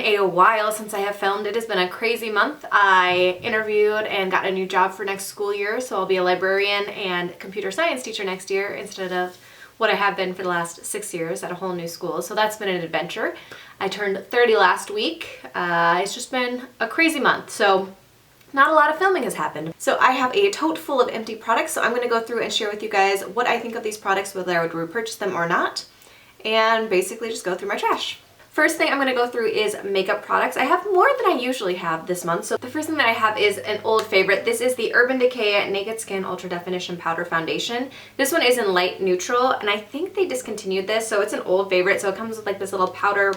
a while since I have filmed. It has been a crazy month. I interviewed and got a new job for next school year, so I'll be a librarian and computer science teacher next year instead of what I have been for the last 6 years at a whole new school. So that's been an adventure. I turned 30 last week. It's just been a crazy month, so not a lot of filming has happened. So I have a tote full of empty products, so I'm going to go through and share with you guys what I think of these products, whether I would repurchase them or not, and basically just go through my trash. First thing I'm going to go through is makeup products. I have more than I usually have this month. So the first thing that I have is an old favorite. This is the Urban Decay Naked Skin Ultra Definition Powder Foundation. This one is in light neutral, and I think they discontinued this, so it's an old favorite. So it comes with like this little powder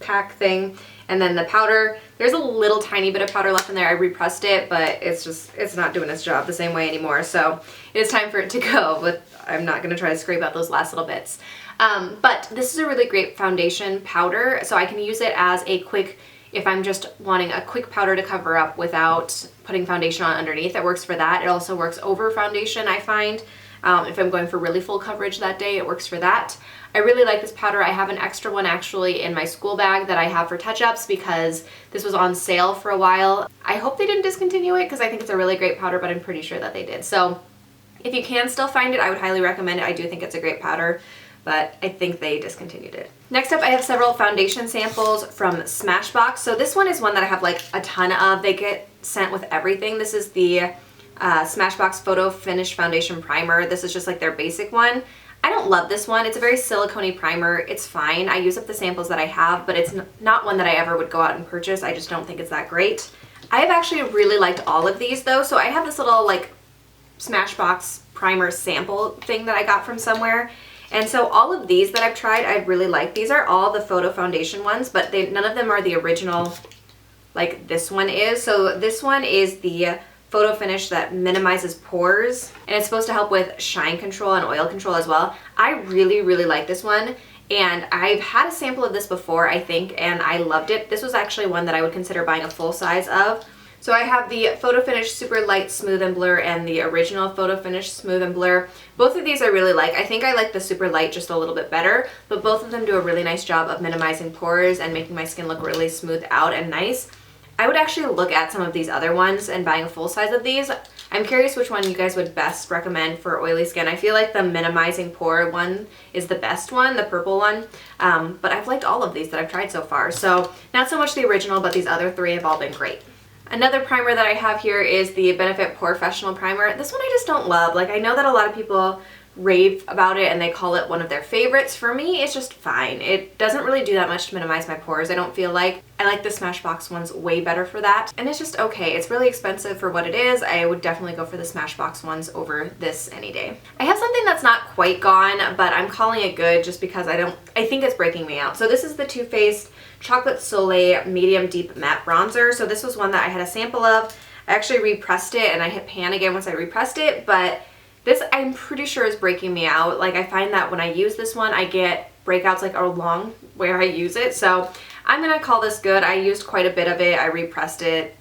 pack thing, and then the powder, there's a little tiny bit of powder left in there. I repressed it, but it's not doing its job the same way anymore. So it is time for it to go, I'm not going to try to scrape out those last little bits. But this is a really great foundation powder, so I can use it as a quick, if I'm just wanting a quick powder to cover up without putting foundation on underneath, it works for that. It also works over foundation, I find. If I'm going for really full coverage that day, it works for that. I really like this powder. I have an extra one actually in my school bag that I have for touch-ups because this was on sale for a while. I hope they didn't discontinue it because I think it's a really great powder, but I'm pretty sure that they did. So if you can still find it, I would highly recommend it. I do think it's a great powder, but I think they discontinued it. Next up, I have several foundation samples from Smashbox. So this one is one that I have like a ton of. They get sent with everything. This is the Smashbox Photo Finish Foundation Primer. This is just like their basic one. I don't love this one. It's a very silicone-y primer. It's fine. I use up the samples that I have, but it's not one that I ever would go out and purchase. I just don't think it's that great. I have actually really liked all of these though. So I have this little like Smashbox primer sample thing that I got from somewhere. And so all of these that I've tried, I really like. These are all the photo foundation ones, but none of them are the original like this one is. So this one is the photo finish that minimizes pores, and it's supposed to help with shine control and oil control as well. I really, really like this one, and I've had a sample of this before, I think, and I loved it. This was actually one that I would consider buying a full size of. So I have the Photo Finish Super Light Smooth and Blur and the original Photo Finish Smooth and Blur. Both of these I really like. I think I like the Super Light just a little bit better, but both of them do a really nice job of minimizing pores and making my skin look really smoothed out and nice. I would actually look at some of these other ones and buying a full size of these. I'm curious which one you guys would best recommend for oily skin. I feel like the minimizing pore one is the best one, the purple one, but I've liked all of these that I've tried so far. So not so much the original, but these other three have all been great. Another primer that I have here is the Benefit Porefessional Primer. This one I just don't love. Like, I know that a lot of people rave about it and they call it one of their favorites. For me, it's just fine. It doesn't really do that much to minimize my pores, I don't feel like. I like the Smashbox ones way better for that, and it's just okay. It's really expensive for what it is. I would definitely go for the Smashbox ones over this any day. I have something that's not quite gone, but I'm calling it good just because I think it's breaking me out. So this is the Too Faced Chocolate Soleil Medium Deep Matte Bronzer. So this was one that I had a sample of. I actually repressed it and I hit pan again once I repressed it, but this I'm pretty sure is breaking me out. Like, I find that when I use this one, I get breakouts like along where I use it. So I'm gonna call this good. I used quite a bit of it. I repressed it.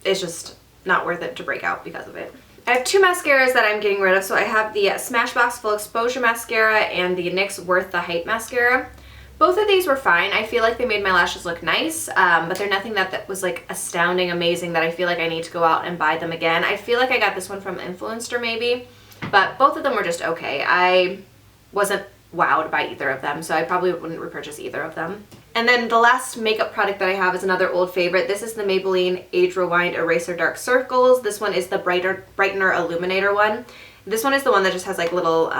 It's just not worth it to break out because of it. I have two mascaras that I'm getting rid of. So I have the Smashbox Full Exposure Mascara and the NYX Worth the Hype Mascara. Both of these were fine. I feel like they made my lashes look nice, but they're nothing that was like astounding, amazing that I feel like I need to go out and buy them again. I feel like I got this one from Influencer maybe, but both of them were just okay. I wasn't wowed by either of them, so I probably wouldn't repurchase either of them. And then the last makeup product that I have is another old favorite. This is the Maybelline Age Rewind Eraser Dark Circles. This one is the Brightener Illuminator one. This one is the one that just has like little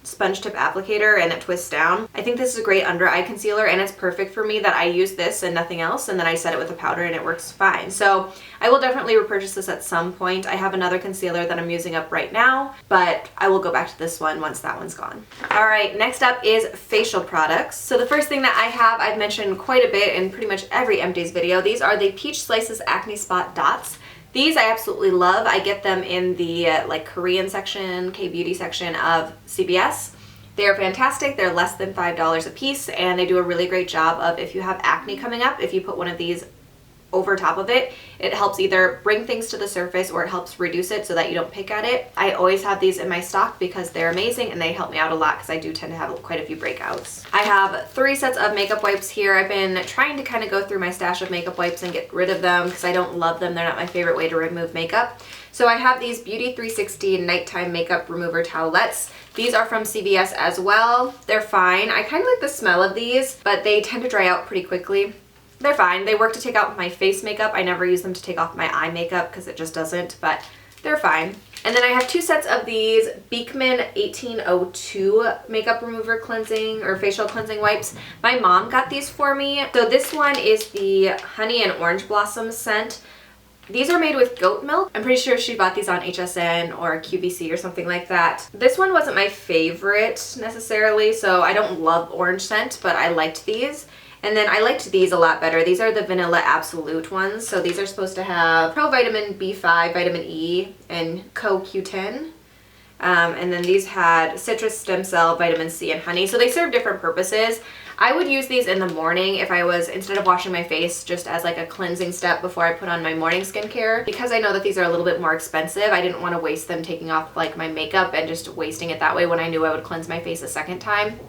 sponge tip applicator and it twists down. I think this is a great under eye concealer, and it's perfect for me that I use this and nothing else, and then I set it with a powder and it works fine. So I will definitely repurchase this at some point. I have another concealer that I'm using up right now, but I will go back to this one once that one's gone. All right, next up is facial products. So the first thing that I have, I've mentioned quite a bit in pretty much every Empties video. These are the Peach Slices Acne Spot Dots. These I absolutely love. I get them in the like Korean section, K-beauty section of CVS. They are fantastic. They're less than $5 a piece, and they do a really great job of, if you have acne coming up, if you put one of these over top of it. It helps either bring things to the surface or it helps reduce it so that you don't pick at it. I always have these in my stock because they're amazing and they help me out a lot because I do tend to have quite a few breakouts. I have 3 sets of makeup wipes here. I've been trying to kind of go through my stash of makeup wipes and get rid of them because I don't love them. They're not my favorite way to remove makeup. So I have these Beauty 360 Nighttime Makeup Remover Towelettes. These are from CVS as well. They're fine. I kind of like the smell of these, but they tend to dry out pretty quickly. They're fine. They work to take out my face makeup. I never use them to take off my eye makeup because it just doesn't, but they're fine. And then I have 2 sets of these Beekman 1802 makeup remover cleansing or facial cleansing wipes. My mom got these for me. So this one is the Honey and Orange Blossom scent. These are made with goat milk. I'm pretty sure she bought these on HSN or QVC or something like that. This one wasn't my favorite necessarily, so I don't love orange scent, but I liked these. And then I liked these a lot better. These are the Vanilla Absolute ones. So these are supposed to have provitamin B5, vitamin E, and CoQ10. And then these had citrus, stem cell, vitamin C, and honey. So they serve different purposes. I would use these in the morning if I was, instead of washing my face, just as like a cleansing step before I put on my morning skincare. Because I know that these are a little bit more expensive, I didn't want to waste them taking off like my makeup and just wasting it that way when I knew I would cleanse my face a second time.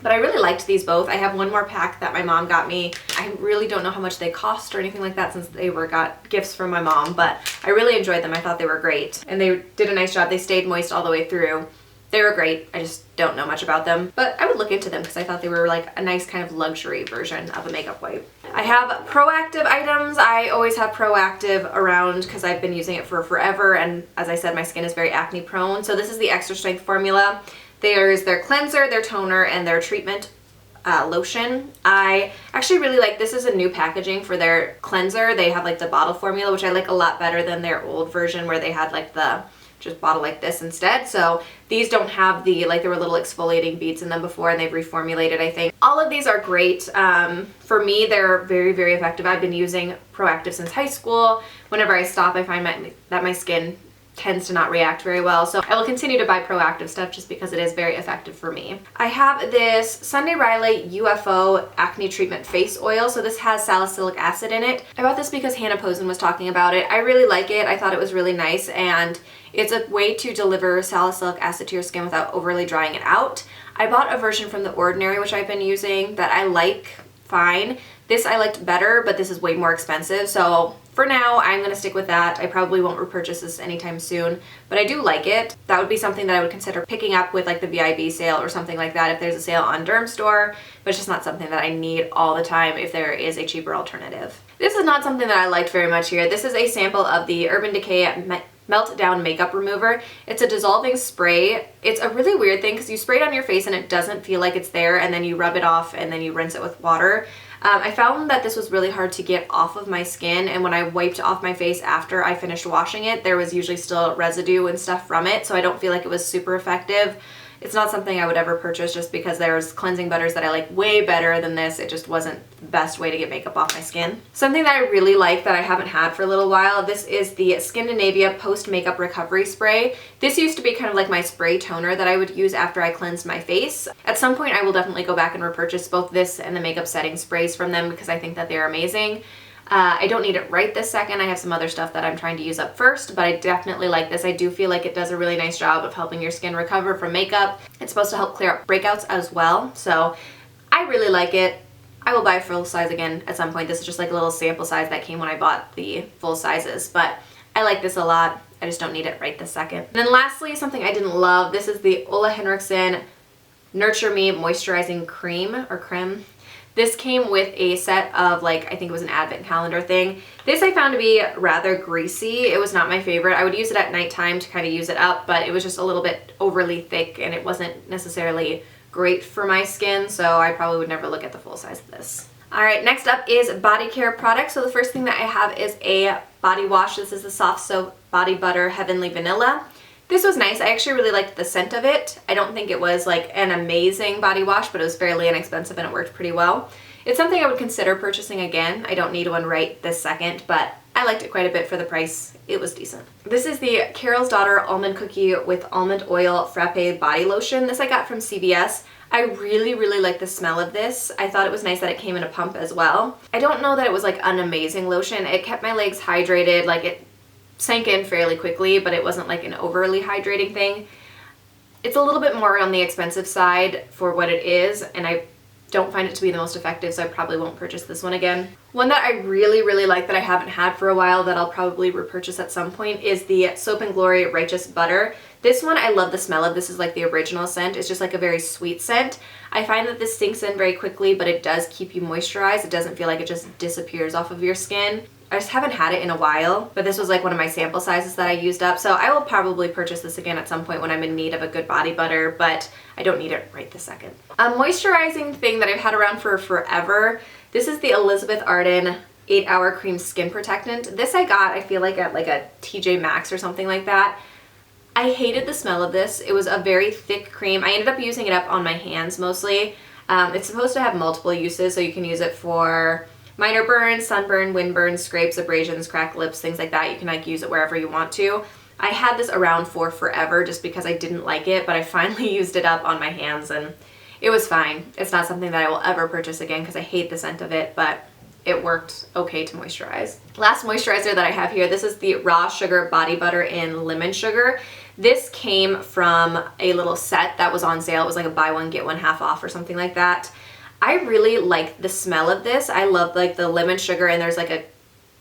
But I really liked these both. I have one more pack that my mom got me. I really don't know how much they cost or anything like that since they got gifts from my mom, but I really enjoyed them. I thought they were great. And they did a nice job. They stayed moist all the way through. They were great. I just don't know much about them, but I would look into them because I thought they were like a nice kind of luxury version of a makeup wipe. I have Proactive items. I always have Proactive around because I've been using it for forever, and as I said, my skin is very acne prone. So this is the extra strength formula. There's their cleanser, their toner, and their treatment lotion. I actually really like, this is a new packaging for their cleanser. They have like the bottle formula, which I like a lot better than their old version where they had like the just bottle like this instead. So these don't have the, like there were little exfoliating beads in them before and they've reformulated, I think. All of these are great. For me, they're very, very effective. I've been using Proactive since high school. Whenever I stop, I find that my skin tends to not react very well. So I will continue to buy Proactive stuff just because it is very effective for me. I have this Sunday Riley UFO Acne Treatment Face Oil. So this has salicylic acid in it. I bought this because Hannah Posen was talking about it. I really like it. I thought it was really nice, and it's a way to deliver salicylic acid to your skin without overly drying it out. I bought a version from The Ordinary, which I've been using, that I like fine. This I liked better, but this is way more expensive. So for now, I'm going to stick with that. I probably won't repurchase this anytime soon, but I do like it. That would be something that I would consider picking up with like the VIB sale or something like that if there's a sale on Dermstore, but it's just not something that I need all the time if there is a cheaper alternative. This is not something that I liked very much here. This is a sample of the Urban Decay Meltdown Makeup Remover. It's a dissolving spray. It's a really weird thing because you spray it on your face and it doesn't feel like it's there, and then you rub it off and then you rinse it with water. I found that this was really hard to get off of my skin, and when I wiped off my face after I finished washing it, there was usually still residue and stuff from it, so I don't feel like it was super effective. It's not something I would ever purchase just because there's cleansing butters that I like way better than this. It just wasn't the best way to get makeup off my skin. Something that I really like that I haven't had for a little while, this is the Scandinavia Post Makeup Recovery Spray. This used to be kind of like my spray toner that I would use after I cleansed my face. At some point I will definitely go back and repurchase both this and the makeup setting sprays from them because I think that they're amazing. I don't need it right this second. I have some other stuff that I'm trying to use up first, but I definitely like this. I do feel like it does a really nice job of helping your skin recover from makeup. It's supposed to help clear up breakouts as well, so I really like it. I will buy a full size again at some point. This is just like a little sample size that came when I bought the full sizes, but I like this a lot. I just don't need it right this second. And then lastly, something I didn't love. This is the Ole Henriksen Nurture Me Moisturizing Cream or Creme. This came with a set of, like, I think it was an advent calendar thing. This I found to be rather greasy. It was not my favorite. I would use it at nighttime to kind of use it up, but it was just a little bit overly thick and it wasn't necessarily great for my skin, so I probably would never look at the full size of this. Alright, next up is body care products. So the first thing that I have is a body wash. This is the Soft Soap Body Butter Heavenly Vanilla. This was nice. I actually really liked the scent of it. I don't think it was like an amazing body wash, but it was fairly inexpensive and it worked pretty well. It's something I would consider purchasing again. I don't need one right this second, but I liked it quite a bit for the price. It was decent. This is the Carol's Daughter Almond Cookie with Almond Oil Frappe Body Lotion. This I got from CVS. I really like the smell of this. I thought it was nice that it came in a pump as well. I don't know that it was like an amazing lotion. It kept my legs hydrated, like it sank in fairly quickly, but it wasn't like an overly hydrating thing. It's a little bit more on the expensive side for what it is, and I don't find it to be the most effective, so I probably won't purchase this one again. One that I really like that I haven't had for a while that I'll probably repurchase at some point is the Soap & Glory Righteous Butter. This one, I love the smell of. This is like the original scent. It's just like a very sweet scent. I find that this sinks in very quickly, but it does keep you moisturized. It doesn't feel like it just disappears off of your skin. I just haven't had it in a while, but this was like one of my sample sizes that I used up, so I will probably purchase this again at some point when I'm in need of a good body butter, but I don't need it right this second. A moisturizing thing that I've had around for forever, this is the Elizabeth Arden 8-Hour Cream Skin Protectant. This I got, I feel like, at like a TJ Maxx or something like that. I hated the smell of this. It was a very thick cream. I ended up using it up on my hands mostly. It's supposed to have multiple uses, so you can use it for minor burns, sunburn, windburn, scrapes, abrasions, cracked lips, things like that. You can like use it wherever you want to. I had this around for forever just because I didn't like it, but I finally used it up on my hands and it was fine. It's not something that I will ever purchase again because I hate the scent of it, but it worked okay to moisturize. Last moisturizer that I have here, this is the Raw Sugar Body Butter in Lemon Sugar. This came from a little set that was on sale. It was like a buy one, get one half off or something like that. I really like the smell of this. I love like the lemon sugar, and there's like a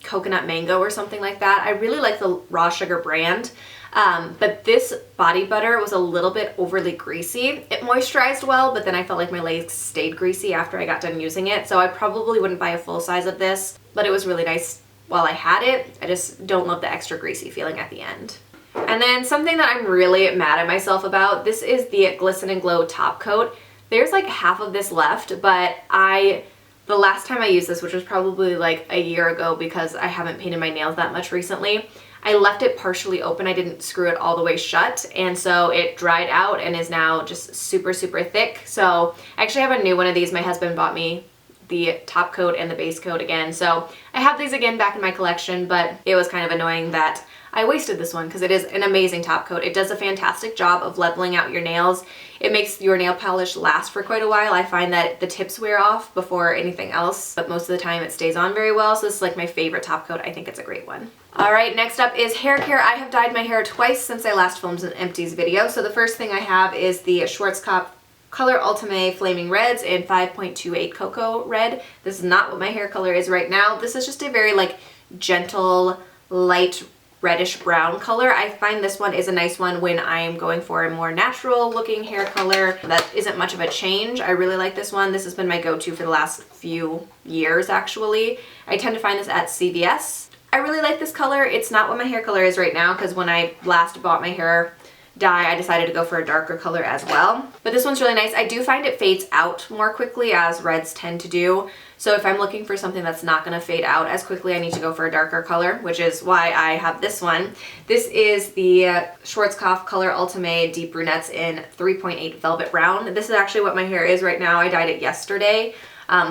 coconut mango or something like that. I really like the Raw Sugar brand, but this body butter was a little bit overly greasy. It moisturized well, but then I felt like my legs stayed greasy after I got done using it, so I probably wouldn't buy a full size of this, but it was really nice while I had it. I just don't love the extra greasy feeling at the end. And then something that I'm really mad at myself about, this is the Glisten and Glow Top Coat. There's like half of this left, but the last time I used this, which was probably like a year ago because I haven't painted my nails that much recently, I left it partially open. I didn't screw it all the way shut, and so it dried out and is now just super thick. So I actually have a new one of these. My husband bought me the top coat and the base coat again, so I have these again back in my collection, but it was kind of annoying that I wasted this one because it is an amazing top coat. It does a fantastic job of leveling out your nails. It makes your nail polish last for quite a while. I find that the tips wear off before anything else, but most of the time it stays on very well, so this is like my favorite top coat. I think it's a great one. Alright, next up is hair care. I have dyed my hair twice since I last filmed an Empties video. So the first thing I have is the Schwarzkopf Color Ultime Flaming Reds in 5.28 Cocoa Red. This is not what my hair color is right now. This is just a very like gentle, light reddish brown color. I find this one is a nice one when I'm going for a more natural looking hair color that isn't much of a change. I really like this one. This has been my go-to for the last few years actually. I tend to find this at CVS. I really like this color. It's not what my hair color is right now because when I last bought my hair dye, I decided to go for a darker color as well. But this one's really nice. I do find it fades out more quickly, as reds tend to do. So if I'm looking for something that's not going to fade out as quickly, I need to go for a darker color, which is why I have this one. This is the Schwarzkopf Color Ultime Deep Brunettes in 3.8 Velvet Brown. This is actually what my hair is right now. I dyed it yesterday,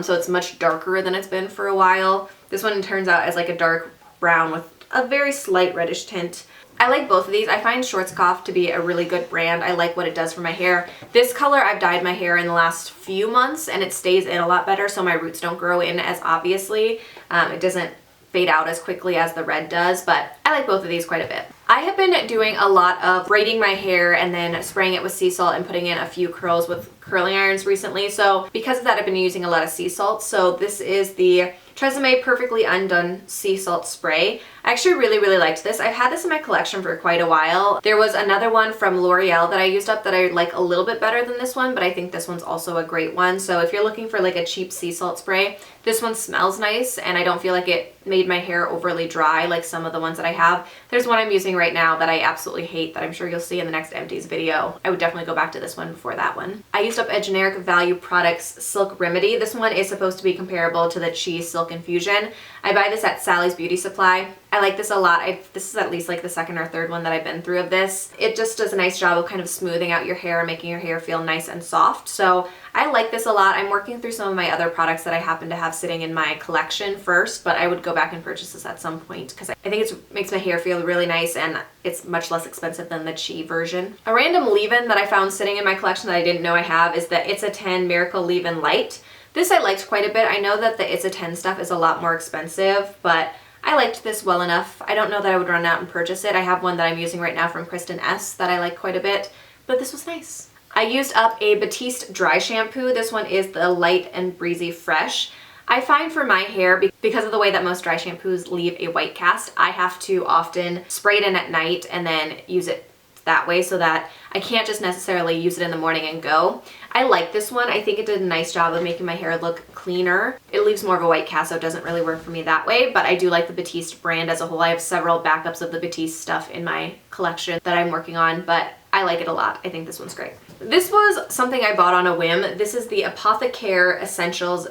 so it's much darker than it's been for a while. This one turns out as like a dark brown with a very slight reddish tint. I like both of these. I find Schwarzkopf to be a really good brand. I like what it does for my hair. This color, I've dyed my hair in the last few months and it stays in a lot better, so my roots don't grow in as obviously. It doesn't fade out as quickly as the red does, but I like both of these quite a bit. I have been doing a lot of braiding my hair and then spraying it with sea salt and putting in a few curls with curling irons recently. So because of that, I've been using a lot of sea salt. So this is the Tresemme Perfectly Undone Sea Salt Spray. I actually really liked this. I've had this in my collection for quite a while. There was another one from L'Oreal that I used up that I like a little bit better than this one, but I think this one's also a great one. So if you're looking for like a cheap sea salt spray, this one smells nice and I don't feel like it made my hair overly dry like some of the ones that I have. There's one I'm using right now that I absolutely hate that I'm sure you'll see in the next Empties video. I would definitely go back to this one before that one. I used up a generic Value Products Silk Remedy. This one is supposed to be comparable to the Chi Silk Infusion. I buy this at Sally's Beauty Supply. I like this a lot. This is at least like the second or third one that I've been through of this. It just does a nice job of kind of smoothing out your hair and making your hair feel nice and soft. So I like this a lot. I'm working through some of my other products that I happen to have sitting in my collection first, but I would go back and purchase this at some point because I think it makes my hair feel really nice and it's much less expensive than the Chi version. A random leave-in that I found sitting in my collection that I didn't know I have is the It's a 10 Miracle Leave-In Light. This I liked quite a bit. I know that the It's a 10 stuff is a lot more expensive, but I liked this well enough. I don't know that I would run out and purchase it. I have one that I'm using right now from Kristen S that I like quite a bit, but this was nice. I used up a Batiste dry shampoo. This one is the Light and Breezy Fresh. I find for my hair, because of the way that most dry shampoos leave a white cast, I have to often spray it in at night and then use it that way so that I can't just necessarily use it in the morning and go. I like this one. I think it did a nice job of making my hair look cleaner. It leaves more of a white cast, so it doesn't really work for me that way, but I do like the Batiste brand as a whole. I have several backups of the Batiste stuff in my collection that I'm working on, but I like it a lot. I think this one's great. This was something I bought on a whim. This is the Apothecare Essentials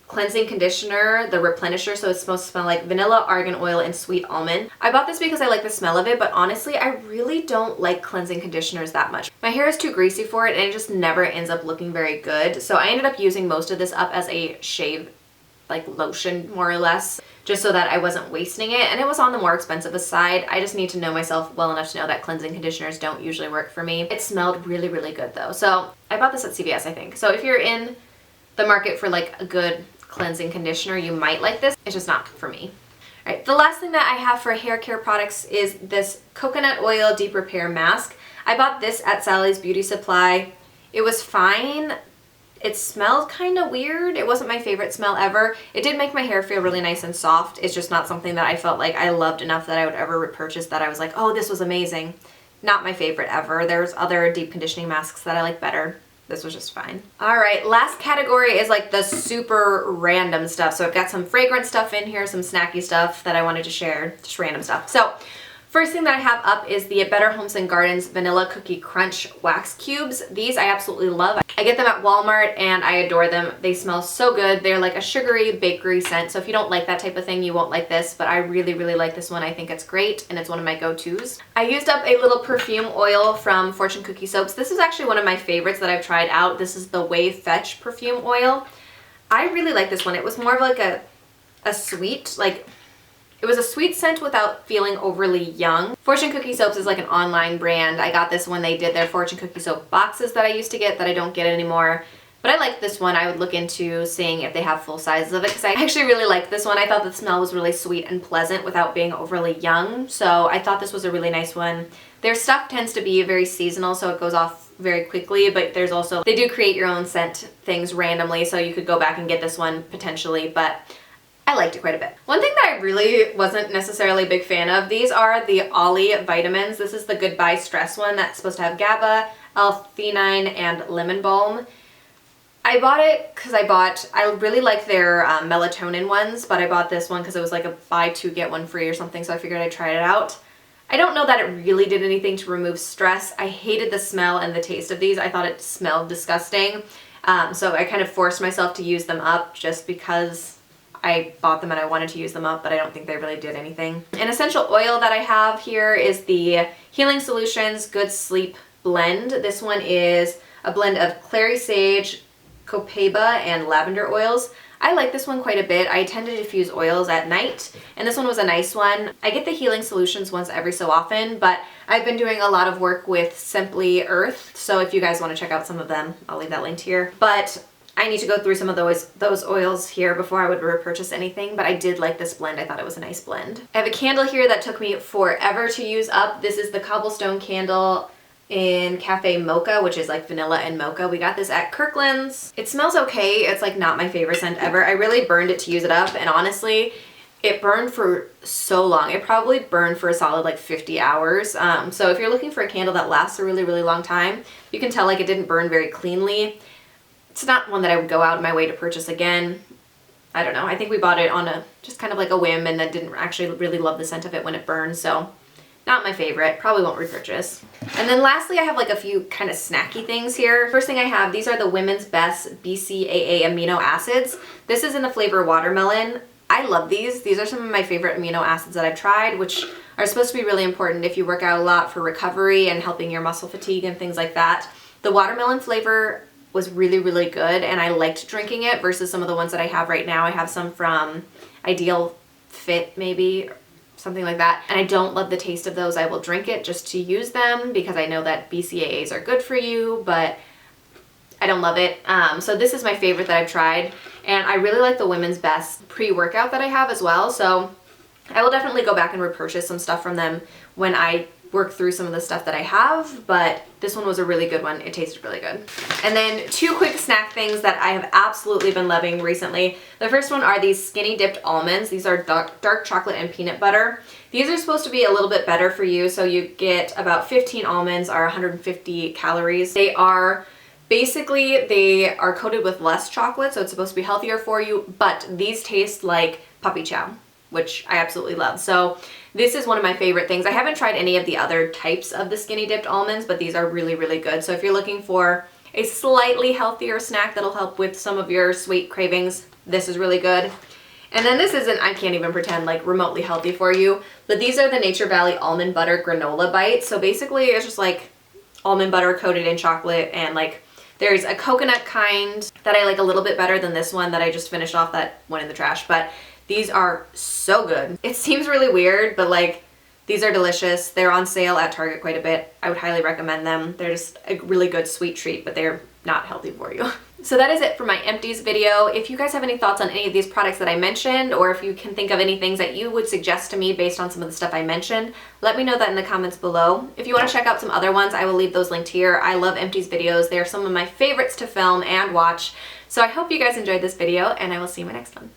Cleansing Conditioner, the Replenisher, so it's supposed to smell like vanilla, argan oil, and sweet almond. I bought this because I like the smell of it, but honestly, I really don't like cleansing conditioners that much. My hair is too greasy for it, and it just never ends up looking very good. So I ended up using most of this up as a shave, like lotion, more or less, just so that I wasn't wasting it, and it was on the more expensive side. I just need to know myself well enough to know that cleansing conditioners don't usually work for me. It smelled really, really good though. So I bought this at CVS, I think. So if you're in the market for like a good cleansing conditioner, you might like this. It's just not for me. All right, the last thing that I have for hair care products is this coconut oil deep repair mask. I bought this at Sally's Beauty Supply. It was fine. It smelled kind of weird. It wasn't my favorite smell ever. It did make my hair feel really nice and soft. It's just not something that I felt like I loved enough that I would ever repurchase that I was like, oh, this was amazing. Not my favorite ever. There's other deep conditioning masks that I like better. This was just fine. All right, last category is like the super random stuff. So I've got some fragrance stuff in here, some snacky stuff that I wanted to share, just random stuff. So first thing that I have up is the Better Homes and Gardens Vanilla Cookie Crunch Wax Cubes. These I absolutely love. I get them at Walmart and I adore them. They smell so good. They're like a sugary bakery scent. So if you don't like that type of thing, you won't like this, but I really, really like this one. I think it's great and it's one of my go-tos. I used up a little perfume oil from Fortune Cookie Soaps. This is actually one of my favorites that I've tried out. This is the Wave Fetch perfume oil. I really like this one. It was more of like a sweet, like, it was a sweet scent without feeling overly young. Fortune Cookie Soaps is like an online brand. I got this when they did their Fortune Cookie Soap boxes that I used to get that I don't get anymore. But I like this one. I would look into seeing if they have full sizes of it because I actually really liked this one. I thought the smell was really sweet and pleasant without being overly young. So I thought this was a really nice one. Their stuff tends to be very seasonal, so it goes off very quickly, but there's also, they do create your own scent things randomly, so you could go back and get this one potentially, but I liked it quite a bit. One thing that I really wasn't necessarily a big fan of, these are the Ollie vitamins. This is the Goodbye Stress one that's supposed to have GABA, L-theanine, and lemon balm. I bought it because I really like their melatonin ones, but I bought this one because it was like a buy two get one free or something, so I figured I'd try it out. I don't know that it really did anything to remove stress. I hated the smell and the taste of these. I thought it smelled disgusting. So I kind of forced myself to use them up just because I bought them and I wanted to use them up, but I don't think they really did anything. An essential oil that I have here is the Healing Solutions Good Sleep Blend. This one is a blend of clary sage, copaiba, and lavender oils. I like this one quite a bit. I tend to diffuse oils at night, and this one was a nice one. I get the Healing Solutions ones every so often, but I've been doing a lot of work with Simply Earth, so if you guys want to check out some of them, I'll leave that linked here. But I need to go through some of those oils here before I would repurchase anything, but I did like this blend. I thought it was a nice blend. I have a candle here that took me forever to use up. This is the Cobblestone Candle in Cafe Mocha, which is like vanilla and mocha. We got this at Kirkland's. It smells okay. It's like not my favorite scent ever. I really burned it to use it up, and honestly, it burned for so long. It probably burned for a solid like 50 hours. So if you're looking for a candle that lasts a really, really long time, you can tell like it didn't burn very cleanly. It's not one that I would go out of my way to purchase again. I don't know. I think we bought it on a just kind of like a whim and then didn't actually really love the scent of it when it burned. So not my favorite. Probably won't repurchase. And then lastly, I have like a few kind of snacky things here. First thing I have, these are the Women's Best BCAA amino acids. This is in the flavor watermelon. I love these. These are some of my favorite amino acids that I've tried, which are supposed to be really important if you work out a lot for recovery and helping your muscle fatigue and things like that. The watermelon flavor was really, really good, and I liked drinking it versus some of the ones that I have right now. I have some from Ideal Fit, maybe, something like that. And I don't love the taste of those. I will drink it just to use them because I know that BCAAs are good for you, but I don't love it. So this is my favorite that I've tried. And I really like the Women's Best pre-workout that I have as well. So I will definitely go back and repurchase some stuff from them when I work through some of the stuff that I have, but this one was a really good one. It tasted really good. And then 2 quick snack things that I have absolutely been loving recently. The first one are these skinny dipped almonds. These are dark chocolate and peanut butter. These are supposed to be a little bit better for you. So you get about 15 almonds are 150 calories. They are coated with less chocolate, so it's supposed to be healthier for you, but these taste like puppy chow, which I absolutely love. So this is one of my favorite things. I haven't tried any of the other types of the skinny dipped almonds, but these are really, really good. So if you're looking for a slightly healthier snack that'll help with some of your sweet cravings, this is really good. And then this isn't, I can't even pretend, like remotely healthy for you, but these are the Nature Valley Almond Butter Granola Bites. So basically it's just like almond butter coated in chocolate, and like there's a coconut kind that I like a little bit better than this one that I just finished off that went in the trash, but these are so good. It seems really weird, but like these are delicious. They're on sale at Target quite a bit. I would highly recommend them. They're just a really good sweet treat, but they're not healthy for you. So that is it for my Empties video. If you guys have any thoughts on any of these products that I mentioned, or if you can think of any things that you would suggest to me based on some of the stuff I mentioned, let me know that in the comments below. If you want to check out some other ones, I will leave those linked here. I love Empties videos. They are some of my favorites to film and watch. So I hope you guys enjoyed this video, and I will see you in my next one.